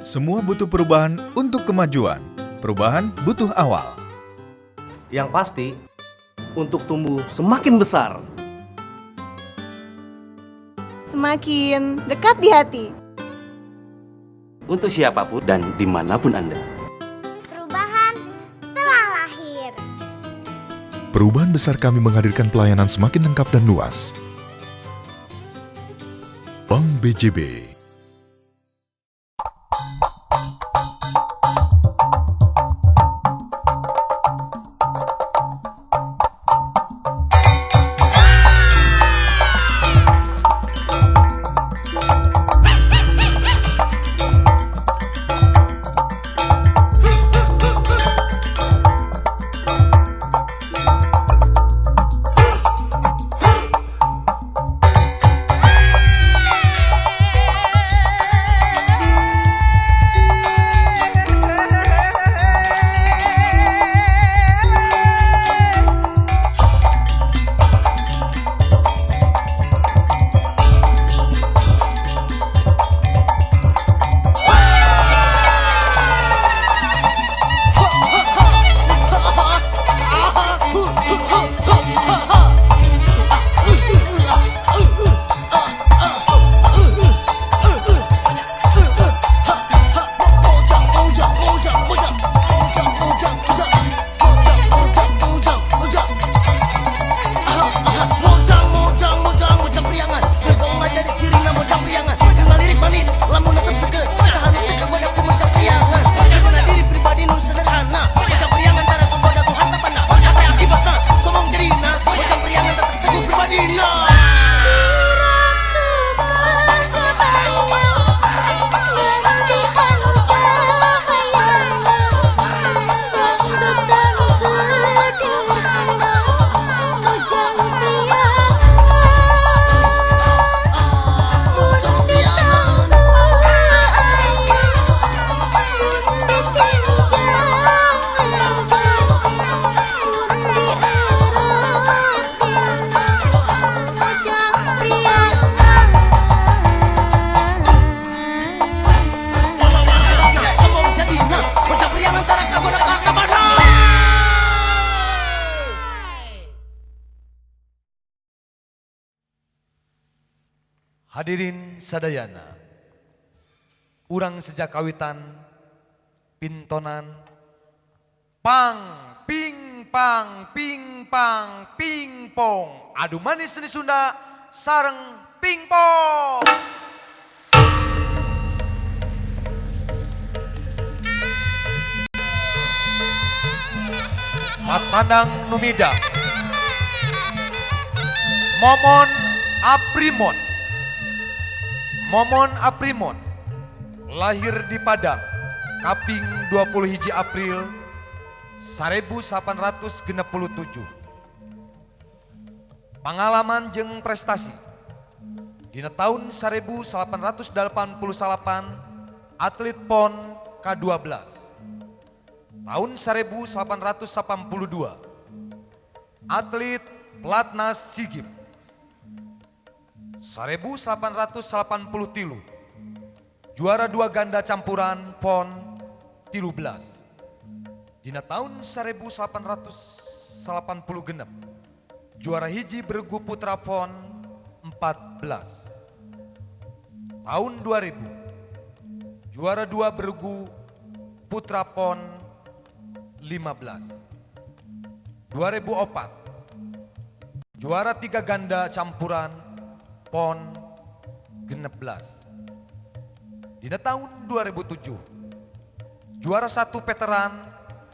Semua butuh perubahan untuk kemajuan. Perubahan butuh awal. Yang pasti, untuk tumbuh semakin besar. Semakin dekat di hati. Untuk siapapun dan dimanapun Anda. Perubahan telah lahir. Perubahan besar kami menghadirkan pelayanan semakin lengkap dan luas. Bank BJB. Hadirin sadayana, urang sejak kawitan pintonan pang ping pang ping pong, adu manis seni Sunda sareng pingpong. Matandang numida momon aprimon. Momon Aprimon lahir di Padang kaping 21 April 1867. Pengalaman jeung prestasi dina tahun 1888 atlet PON K12. Tahun 1882 atlet Pelatnas Sigim. 1883 juara 2 ganda campuran PON 13. Dina tahun 1886 juara hiji bergu putra PON 14. Tahun 2000 juara 2 bergu putra PON 15. 2004 juara 3 ganda campuran PON 16. Dina tahun 2007 juara 1 veteran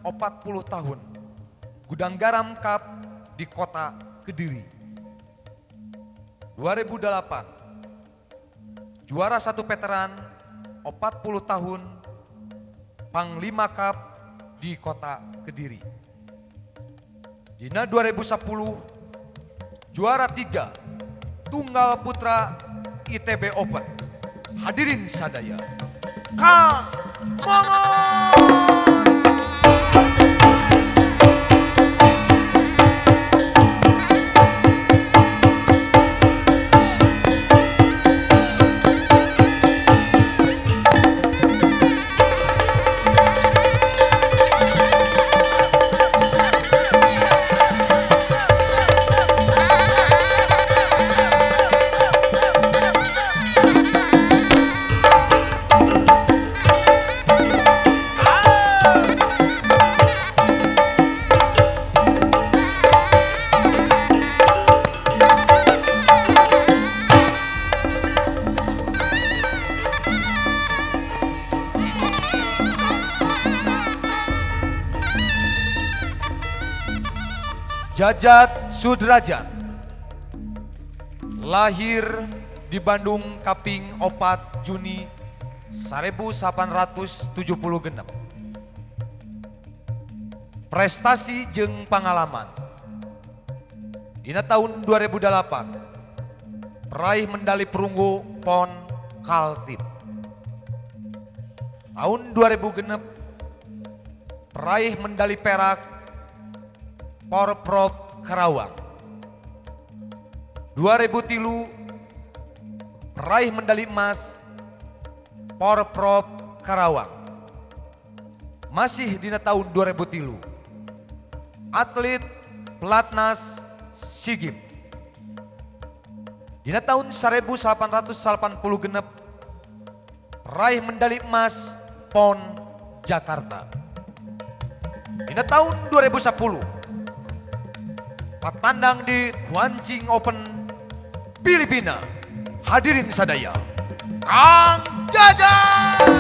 40 tahun Gudang Garam Cup di kota Kediri. 2008 juara 1 veteran 40 tahun Panglima Cup di kota Kediri. Dina 2010 juara 3 Tunggal Putra ITB Open. Hadirin sadaya, Kang Momon. Jajat Sudrajat, lahir di Bandung kaping 4 Juni 1876. Prestasi jeung pengalaman. Dina tahun 2008 peraih medali perunggu PON Kaltim. Tahun 2006 peraih medali perak Porprov Karawang. 2003 peraih medali emas Porprov Karawang. Masih dina tahun 2003 atlet pelatnas SEA Games. Dina tahun 1886 peraih medali emas PON Jakarta. Dina tahun 2010 patandang di Huanjing Open Filipina. Hadirin sadaya, Kang Jajang.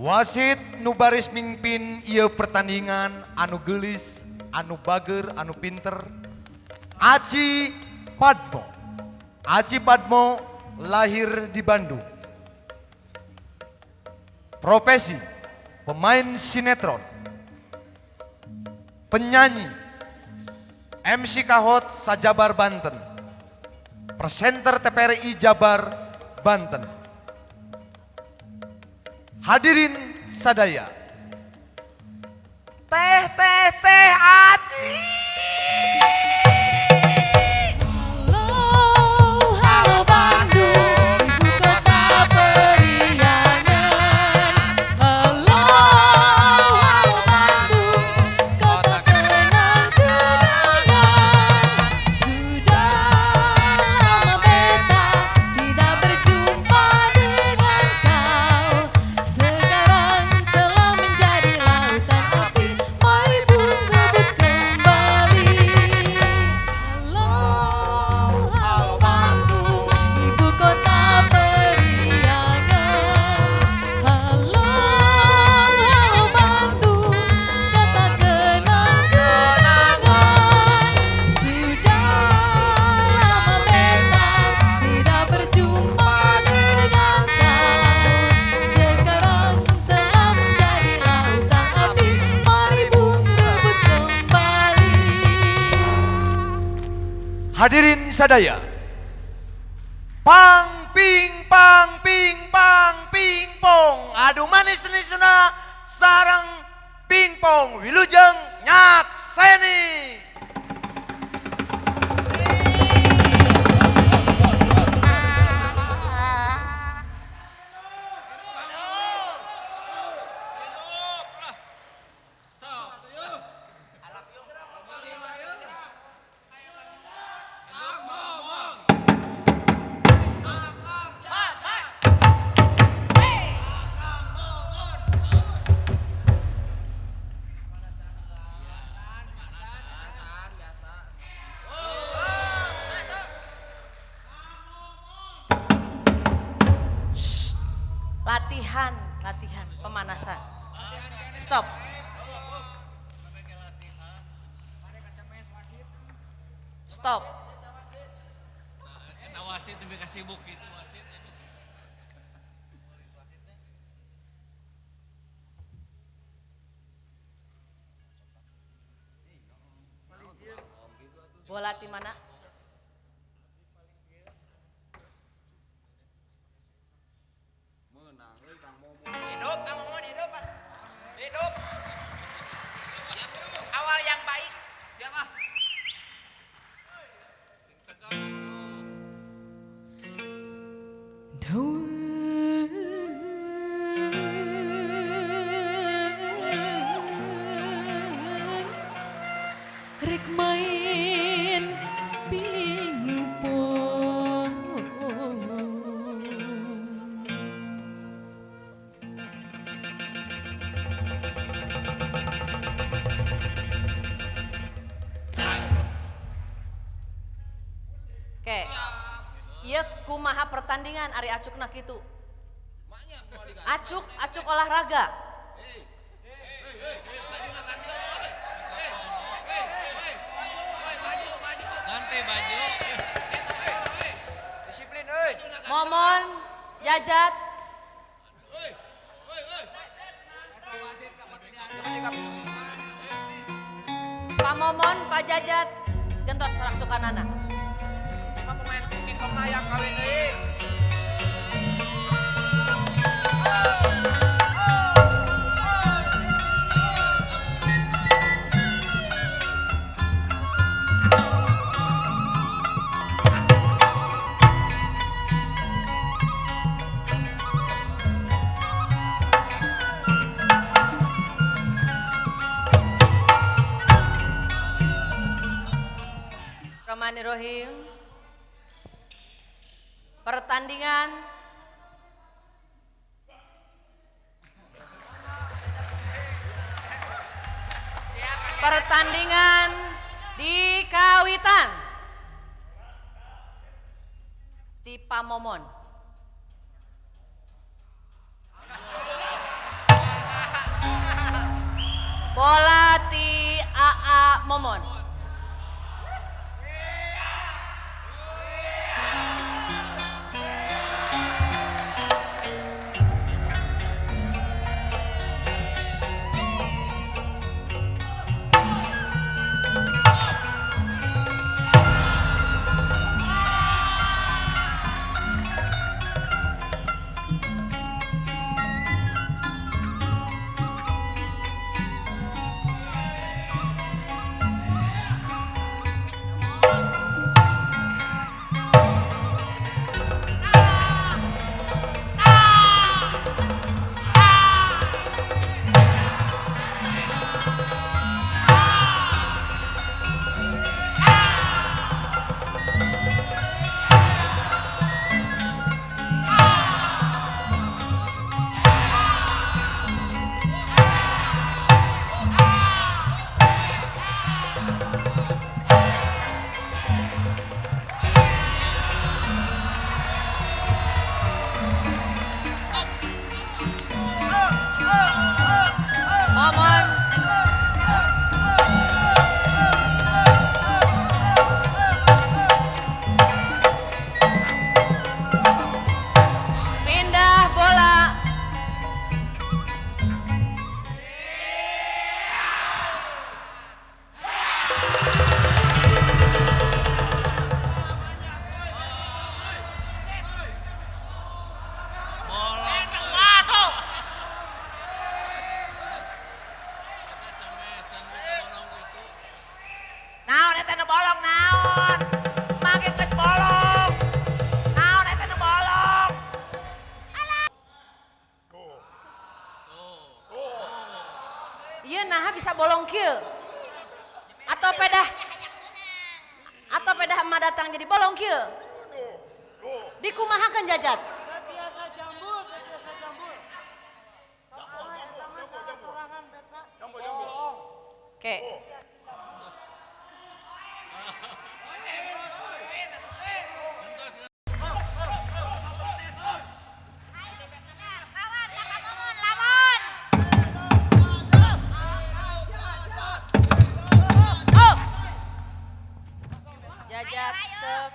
Wasit nu baris mimpin ieu pertandingan anu geulis, anu bager, anu pinter. Aci Padmo. Aci Padmo lahir di Bandung. Profesi pemain sinetron, penyanyi, MC Kahot Sajabar Banten, presenter TVRI Jabar Banten. Hadirin sadaya, teh Aci. Halo Bandung, ibu kota periangan. Halo Bandung, kota kenang-kenangan. Sudah lama beta tidak berjumpa dengan kau. Sekarang telah menjadi lautan api, mari bunga bukan Hadirin sadaya, pang ping pang ping pong, adu manis nisuna sarang pingpong wilujeng nyak seni. Latihan, pemanasan. Stop. Stop. Kita wasit lebih kasibuk gitu wasit. Bola di mana? Hidup, Kang Momon, hidup, Pak. Hidup. Awal yang baik. Siapa? Rek main pingpong. Oke, iya kumaha pertandingan ari acukna kitu. Acuk olahraga. Ganti baju. Disiplin, euy. Momon, Jajat, Pak Momon, Pak Jajat, gentos rangsukanana. Lima pemain pingpong yang kawin euy. Bismillahirrahmanirrahim. Pertandingan dikawitan di Pamomon. Bola ti AA Momon. eta nu bolong naon? Mangke geus bolong. Naon eta nu bolong? Iya nah bisa bolong kieu. Atau pedah emak datang jadi bolong kieu. Dikumahakeun Jajat? Oke. Jajat sep.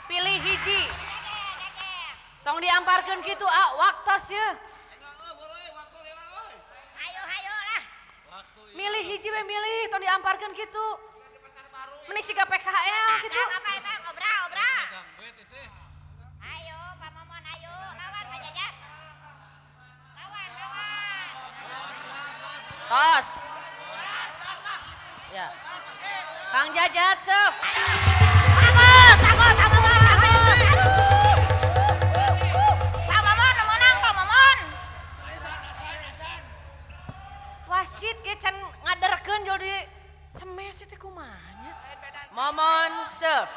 Pilih hiji. Tong diamparkeun kitu waktos ya. Hayo lah. Milih hiji we milih tong diamparkeun kitu. Meni siga PKL kitu. Apa eta? Obra. Pegang bet itu. Ayo Pak Momon, ayo. Lawan Pak Jajat. Lawan. Tos. Ya. Kang Jajat sep. Wasit ge can ngaderkeun jadi semes teh kumaha nya. Momon sep.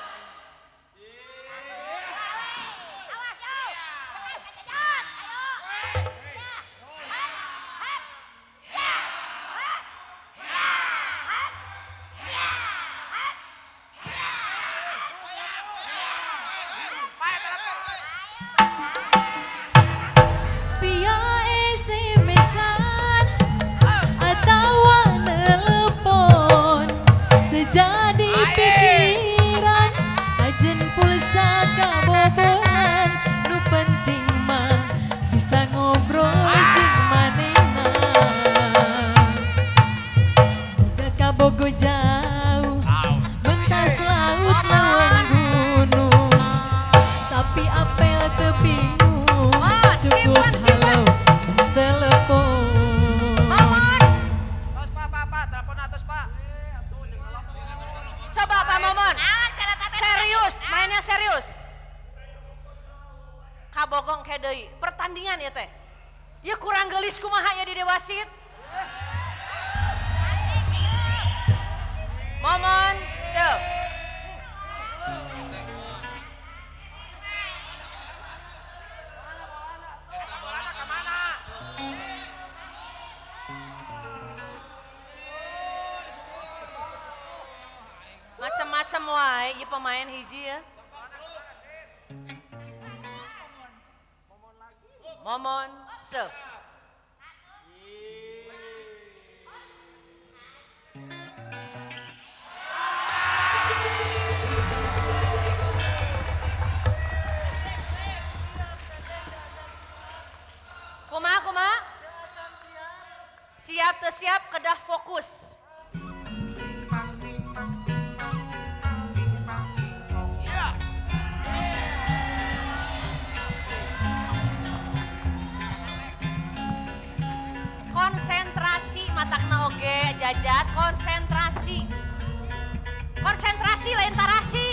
Kabogong ke deui pertandingan ya teh. Ya kurang gelis kumaha ya di dewasit. Momon, sep. Macam-macam wae ieu pemain hiji ya. Momon, sep. Kumaha? Siap teu siap kedah fokus. Konsentrasi matakna oge jajat konsentrasi. Konsentrasi lain tarasi.